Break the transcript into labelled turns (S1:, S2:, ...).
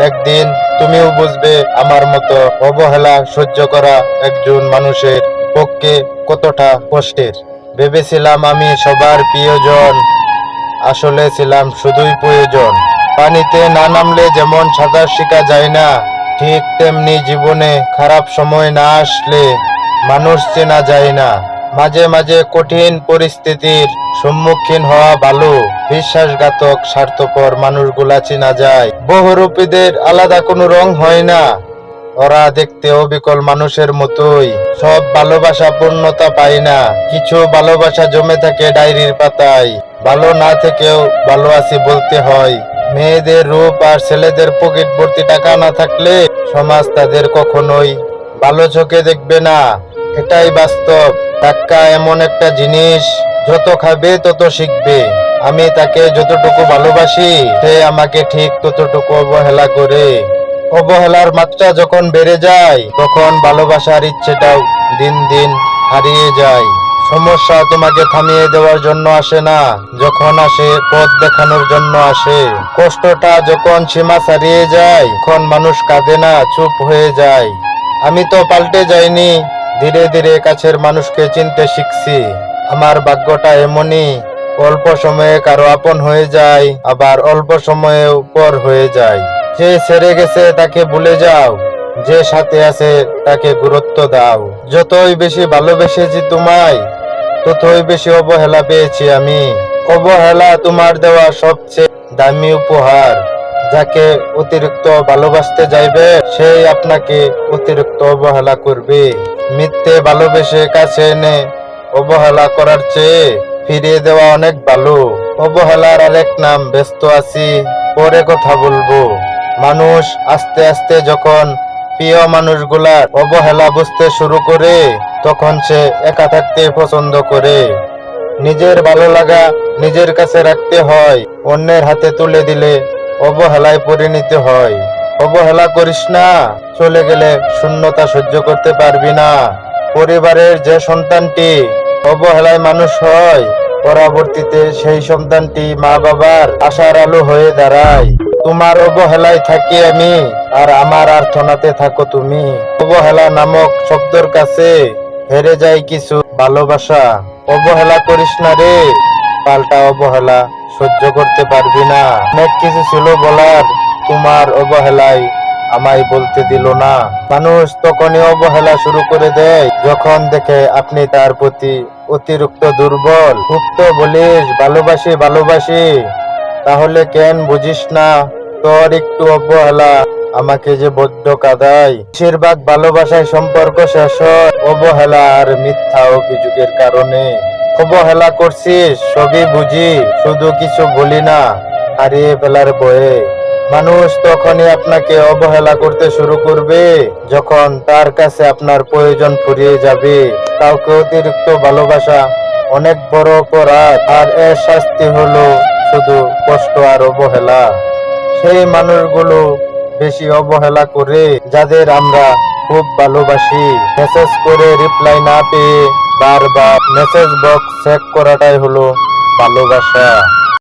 S1: একদিন তুমিও বুঝবে আমার মতো অবহেলা সহ্য করা একজন মানুষের পক্ষে কতটা কষ্টের। ভেবেছিলাম আমি সবার প্রিয়জন, আসলে ছিলাম শুধুই প্রয়োজন। পানিতে না নামলে যেমন সাঁতার শেখা যায় না, ঠিক তেমনি জীবনে খারাপ সময় না আসলে মানুষ চেনা যায় না। মাঝে মাঝে কঠিন পরিস্থিতির সম্মুখীন হওয়া ভালো, বিশ্বাসঘাতক স্বার্থপর মানুষগুলা চেনা যায়। বহুরূপীদের আলাদা কোনো রং হয় না, ওরা দেখতে অবিকল মানুষের মতোই। সব ভালোবাসা পূর্ণতা পায় না, কিছু ভালোবাসা জমে থাকে ডায়েরির পাতায়। ভালো না থেকেও ভালো আছি বলতে হয়। মেয়েদের রূপ আর ছেলেদের পকেট ভর্তি টাকা না থাকলে সমাজ তাদের কখনোই ভালো চোখে দেখবে না, এটাই বাস্তব। টাকা এমন একটা জিনিস, যত খাবে তত শিখবে। আমি তাকে যতটুকু ভালোবাসি, সে আমাকে ঠিক ততটুকু অবহেলা করে। অবহেলার মাত্রা যখন বেড়ে যায়, তখন ভালোবাসার ইচ্ছেটাও দিন দিন হারিয়ে যায়। সমস্যা তোমাকে থামিয়ে দেওয়ার জন্য আসে না, যখন আসে পথ দেখানোর জন্য আসে। কষ্টটা যখন সীমা ছাড়িয়ে যায়, তখন মানুষ কাঁদে না, চুপ হয়ে যায়। আমি তো পাল্টে যাইনি, ধীরে ধীরে কাছের মানুষকে চিনতে শিখছি। আমার ভাগ্যটা এমনই, অল্প সময়ে কারো আপন হয়ে যায়, আবার অল্প সময়েও পর হয়ে যায়। যে ছেড়ে গেছে তাকে ভুলে যাও, যে সাথে আছে তাকে গুরুত্ব দাও। যতই বেশি ভালোবেসেছি তোমায়, ততই বেশি অবহেলা পেয়েছি আমি। অবহেলা তোমার দেওয়া সবচেয়ে দামি উপহার। যাকে অতিরিক্ত ভালোবাসতে যাইবে, সেই আপনাকে অতিরিক্ত অবহেলা করবে। মিথ্যে ভালোবেসে কাছে এনে অবহেলা করার চেয়ে ফিরিয়ে দেওয়া অনেক ভালো। অবহেলার আরেক নাম ব্যস্ত আছি, পরে কথা বলবো। মানুষ আস্তে আস্তে যখন প্রিয় মানুষগুলার অবহেলা বুঝতে শুরু করে, তখন সে একা থাকতে পছন্দ করে। নিজের ভালো লাগা নিজের কাছে রাখতে হয়, অন্যের হাতে তুলে দিলে অবহেলায় পরিণত হয়। অবহেলা করিস না, চলে গেলে শূন্যতা সহ্য করতে পারবি না। পরিবারের যে সন্তানটি অবহেলায় মানুষ হয়, পরবর্তীতে সেই সন্তানটি মা বাবার আশার আলো হয়ে দাঁড়ায়। তোমার অবহেলায় থাকি আমি, আর আমার আর্থনাতে থাকো তুমি। অবহেলা নামক শব্দের কাছে হেরে যায় কিছু ভালোবাসা। অবহেলা করিস না রে, পাল্টা অবহেলা সহ্য করতে পারবি না। অনেক কিছু ছিল বলার, তোমার অবহেলায় আমায় বলতে দিল না। মানুষ তখনই অবহেলা শুরু করে দেয়, যখন দেখে আপনি তার প্রতি অতিরিক্ত দুর্বল। খুব তো বলিস ভালোবাসি ভালোবাসি, তাহলে কেন বুঝিস না তোর একটু অবহেলা আমাকে যে বড্ড কাঁদায়। বেশিরভাগ ভালোবাসায় সম্পর্ক শেষ হয় অবহেলা আর মিথ্যা অভিযোগের কারণে। অবহেলা করছিস সবই বুঝি, শুধু কিছু বলি না, হারিয়ে ফেলার ভয়ে। মানুষ তখনই আপনাকে অবহেলা করতে শুরু করবে, যখন তার কাছে আপনার প্রয়োজন ফুরিয়ে যাবে। কাউকে অতিরিক্ত ভালোবাসা অনেক বড় অপরাধ, আর এর শাস্তি হলো শুধু কষ্ট আর অবহেলা। সেই মানুষগুলো বেশি অবহেলা করে যাদের আমরা খুব ভালোবাসি। মেসেজ করে রিপ্লাই না পেয়ে বারবার মেসেজ বক্স চেক করাটাই হলো ভালোবাসা।